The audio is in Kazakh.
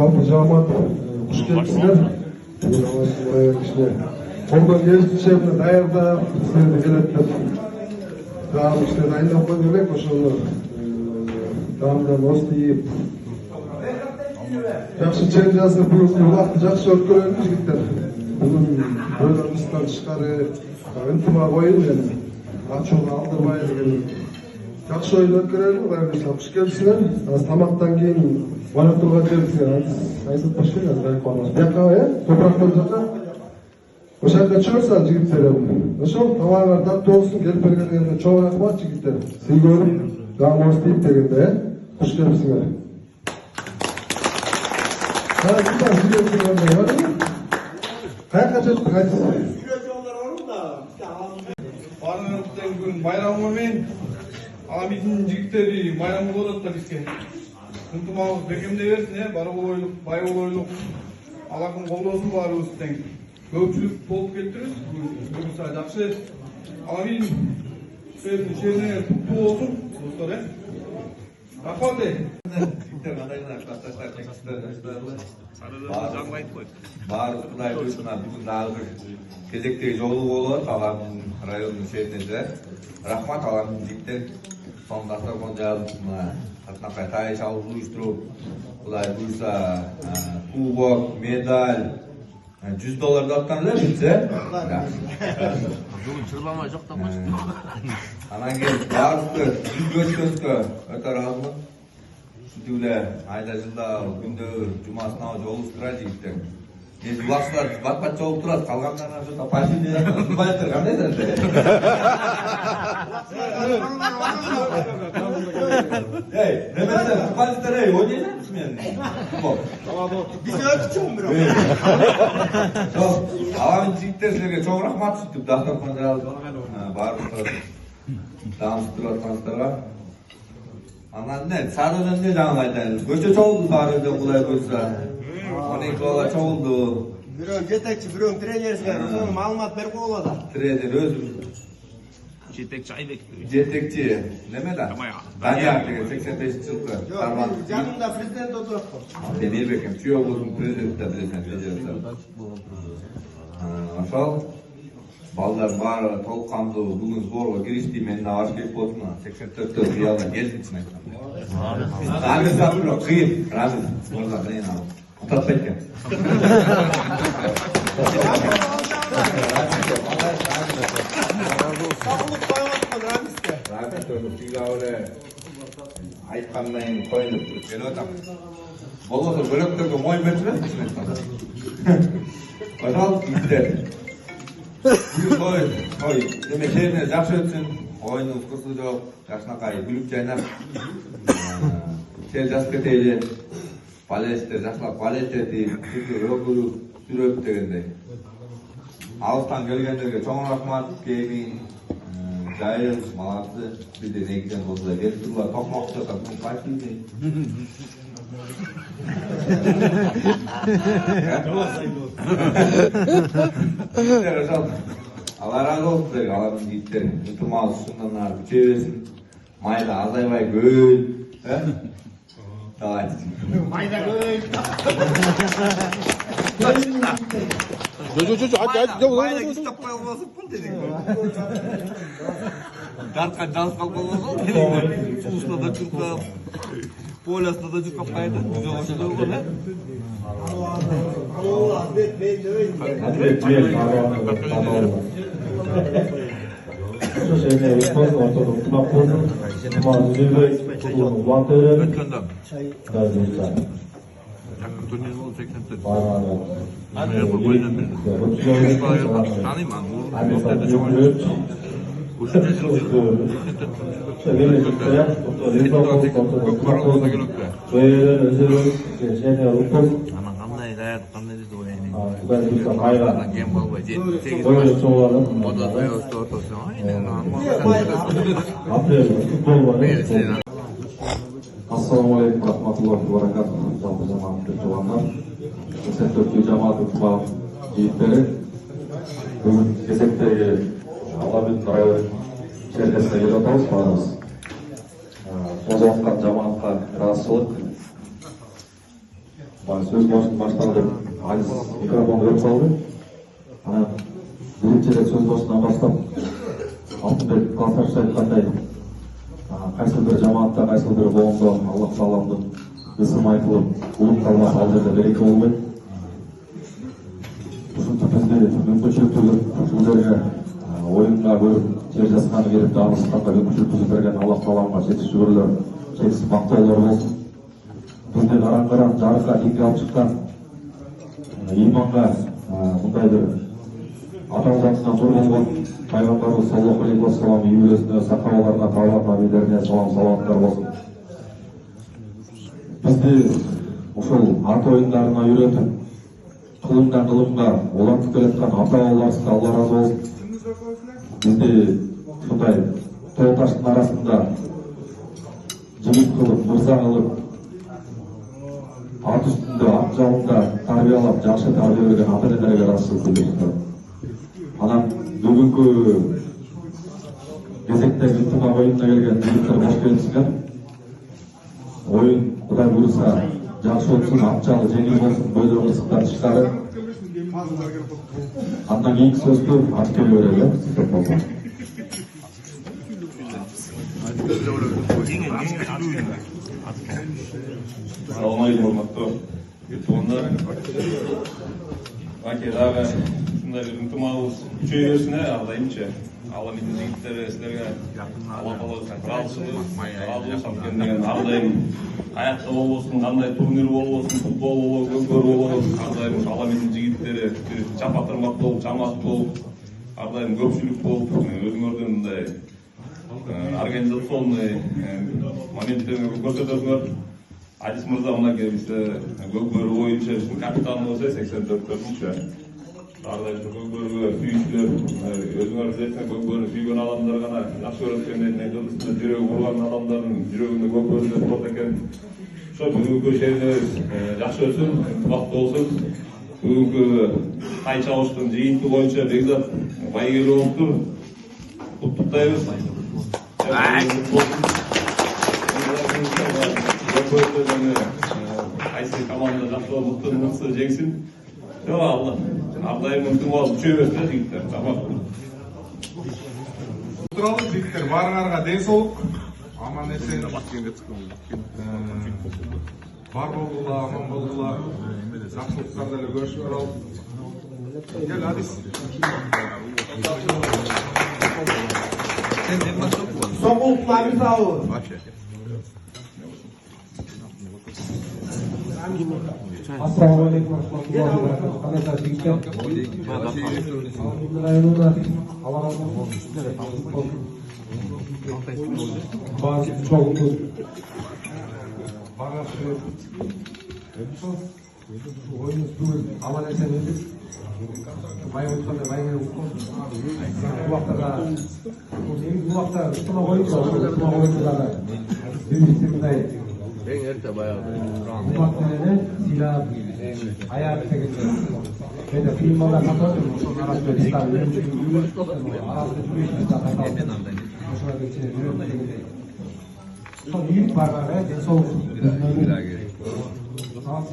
жалпы жаман құш келіпсіздер. Қолдан келісінше даярдап сіздерді келеттір. Дағым іште дайындап қой керек, ошоны дағымдан осты ейіп. Жақшы чен жазып, бүгінгі уақытты жақсы өткөрелік жігіттер. Бүгін ойларымыздан тышкары ынтыма қойын, ачууга алдырбай деген жақсы ойын өткөрелік. Құдай құш келіпсіздер. Тамақтан кейін ойнап тұрған жеріңізге айтып керек, азырақ қуанамыз. Бияққа, топырақтан жаққа. Ошол жерде чыгырсаң жигиттер. Ошол тамагыңар таттуу болсун, келип бергениңерге чоң рахмат жигиттер. Сизге көрүп, дагы дейт дегенде, куш келипсиңер. Каяка чыктык айтыңыз. Баарыңыздын күн байрамы менен Амидин жигиттери байрамы болот да бизге. Ынтымагыбыз бекемдей берсин, бары болойлук, бай болойлук. Аллахым колдосун баарыбыз тең. Көпчүлүк болуп кеттириз. Бүгүн сай жакшы. Амин. Шерне туттуу болсун, достор, рахмат. Бар Кудай буйругуна бүгүн дагы бир кезектеги жолугуу болот Аламин районунун шээринде. Рахмат Аламин жигиттер. Сонун дастаркан жазып, катнакай тай чалып уюштуруп, Кудай буйруса кубок, медаль, $100 да аттан эле битсе. Бүгүн чырламай жок да баштым. Анан кийин баарыбызды жүзгөчкөзгө өтө ыраазымын. Ушинтип эле айда жылда күндө жумасына жолугуштурат жигиттер. Эми улакчылар бат-бат жолуп турат, калгандарына жото пожиния кылбайдыр, кандай да? Эй, немесе кылбайсыздар, эй, ойнойсуңуз менен? Биз өтүчүмүн бирок. Аламин жигиттер силерге чоң рахмат, ушинтип дастаркан жазып, баарыбызды даамсыздырып аткансыздарга. Анан не, садыгында жаңы айтайын. Көчө чогулду баарыбызда Кудай буйруса. 12 бала чогулду. Бирөө жетекчи, бирөө тренерсиңер, ошону маалымат берип коелу да. Тренер өзүм. Жетекчи Айбек. Жетекчи неме да? Данияр деген 85-жылкы. Жанында президент отурат го. Мен Элбекем чүйөө болдум президент да билесиң. Ошол балдар баары толук кандуу бүгүн сборго киришти, мен аш керек болдум. 84-тө Реалга келдим чын айтканда. Аңызда бирок кыйын, Рамиз мырза мен Татпайт экен. Саулык коюп Рамизге. Айткандан кийин коюнуп келип атам. Болбосо бөлөктөргө моюн берчү эмес. Ошол иттер. Ой, деме шерне жакшы өтсүн. Оюнубуз кырсыгы жок, жакшынакай күлүп жайнап. Сел жазып кетели. Балестер жакшылап балет этип, өкүлүп, сүрөп дегендей. Алыстан келгендерге чоң рахмат, Кемин, Жайыл, малаты, бизде негизен болсо келип турула токмокто да кайтты. Алла разы болсун силерге, Аламин жигиттер, ынтымагыбыз ушундан ары күчөй берсин. Майда азайбай көбөйүп, давайте. Майда көбөйүп. Майда киттеп коюлбосун дедик. Даркан жазып калып болбосун дедик. Суусуна да чуркап, полясына да чуркап кайда жолучу болгон, Assalamualaikum warahmatullahi wabarakatuh. Жалпы жамааттын жубандар, Сентөктүү жамааттын туган жигиттери, бүгүн кезектеги Аламин район шеркесине келип атабыз, баарыбыз. Козготкан жамаатка ыраазычылык сөз башталды деп Aziz mikrofonu verip aldı. Ana birinci rет söz başından başlap Алтынбек класстарчы айткандай кайсы бир жамаатта кайсы бир коомдо Аллах тааланын ысым айтылып улук калмаса ал жерде береке болбойт. Ушинтип бизде мүмкүнчүлүктүү ушул жерге оюнга көрүп жер жазганы келип жабышканга мүмкүнчүлүк берген Аллах тааланга жетиш шүгүрлөр чексиз мактоолор болсун. Бизди караң жарыкка динге алып чыккан иманга мындай бир ата затынан зор болгон пайгамбарыбыз саллаллаху алейхи вассалам үй бүлөсүнө сахабаларына таалат абийлерине саламаттар болсун. Бизди ушул ат оюндарына үйрөтүп кылымдан кылымга улантып келаткан ата бабаларыбызга Алла разы болсун. Бизди ушундай тоо таштын арасында жигит кылып, мырза кылып, ат үстүндө, ат жалында тарбиялап, жакшы тарбия берген ата-энелерге ыраазычылык билдирip анан бүгүнкү кезекте ынтымак оюнуна келген жигиттер кош келипсиңер. Оюн Кудай буйруса жакшы болсун, акчалы жеңил болсун, бөйдө кырсыктар тышкары. Андан кийинки сөздү Аткеле берели. Assalomu alaykum hurmatli yurtdoshlar. Aka dag'i shunday bir intimog'imiz kuchayversin, Allohimcha. Alloh bizni yigitlar sizlarga Alloh taolodan razı bo'lsin degan ardayım hayatda bo'lsin, qanday turnir bo'lsin, futbol bo'lsin, ko'kör bo'lsin, ardayım Alloh bizni yigitleri chapaqtirmoq bo'lib, jamoat bo'lib, ardayım ko'pchilik bo'lib, o'zingizlardan bunday organizaционный моменттерин көрсөтөсүңөр. Aziz Mirza unaga bizda Көкбөрү боюнча биздин капитаны болсо 84-чү. Ардайым Көкбөрүгө сүйүүчүлөр, өзүңөр билесиңер, Көкбөрү сүйгөн адамдар гана жакшы көрөт экенден айдылысында жүрөгү урган адамдардын жүрөгүндө Көкбөрүдө спорт экен. Ошо бүгүнкү шерибиз жакшы өтсүн, ынтымактуу болсун. Бүгүнкү тай чабыштын жыйынты боюнча Бекзат байгелүү болуптур. Куттуктайбыз. Qaysi komanda жақсы мықты жеңсін. Allah ардайым ынтымағы күчөй берсин жигиттер. Тамак. Туралы жигиттер барыңарга ден соолук, аман эсен. Бар болдулар, аман болдулар. Жакшылыктарды эле көрүшүп алып. Кел Адис. Sokulukları sağ ol. Assalamu alaikum warahmatullahi wabarakatuh. Qanday jigitlar? Allah razı olsun. Bazı çoğunluk barası oyun üstüne aman esenlik bayağı utandı, bayağı utandı. Bu vakta ıstına oyunculara birlikte Eng erta bayağıda. bu vaktileri silah hayat çekildi. Ve de filmler katıldı. Arasında İslam yönetimi arasında bir katıldı. Başına geçti. Son büyük barlara en son sağ